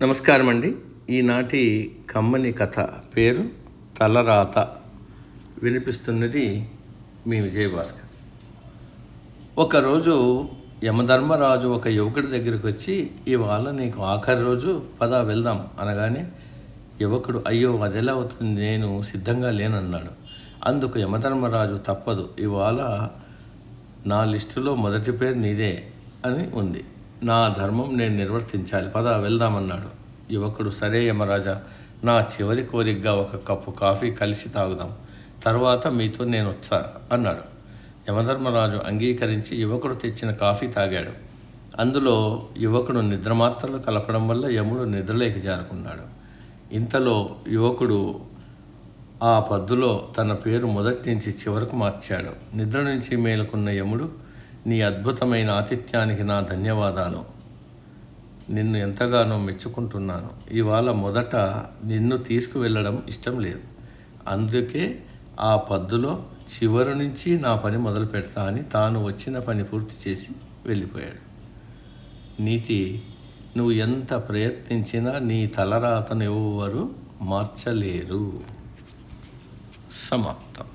నమస్కారం అండి. ఈనాటి కమ్మని కథ పేరు తలరాత. వినిపిస్తున్నది మీ విజయభాస్కర్. ఒకరోజు యమధర్మరాజు ఒక యువకుడి దగ్గరికి వచ్చి, ఇవాళ నీకు ఆఖరి రోజు, పద వెళ్దాం అనగానే యువకుడు, అయ్యో అదెలా అవుతుంది, నేను సిద్ధంగా లేనన్నాడు. అందుకు యమధర్మరాజు, తప్పదు, ఇవాళ నా లిస్టులో మొదటి పేరు నీదే అని ఉంది, నా ధర్మం నేను నిర్వర్తించాలి, పద వెళ్దామన్నాడు. యువకుడు, సరే యమరాజా, నా చివరి కోరికగా ఒక కప్పు కాఫీ కలిసి తాగుదాం, తర్వాత మీతో నేను వచ్చా అన్నాడు. యమధర్మరాజు అంగీకరించి యువకుడు తెచ్చిన కాఫీ తాగాడు. అందులో యువకుడు నిద్రమాత్రలు కలపడం వల్ల యముడు నిద్రలేకి జారుకున్నాడు. ఇంతలో యువకుడు ఆ పద్దులో తన పేరు మొదటి నుంచి చివరకు మార్చాడు. నిద్ర నుంచి మేలుకున్న యముడు, నీ అద్భుతమైన ఆతిథ్యానికి నా ధన్యవాదాలు, నిన్ను ఎంతగానో మెచ్చుకుంటున్నాను. ఇవాళ మొదట నిన్ను తీసుకువెళ్ళడం ఇష్టం లేదు, అందుకే ఆ పద్దులో చివరి నుంచి నా పని మొదలు పెడతా అని తాను వచ్చిన పని పూర్తి చేసి వెళ్ళిపోయాడు. నీతి, నువ్వు ఎంత ప్రయత్నించినా నీ తలరాతను ఎవ్వరూ మార్చలేరు. సమాప్తం.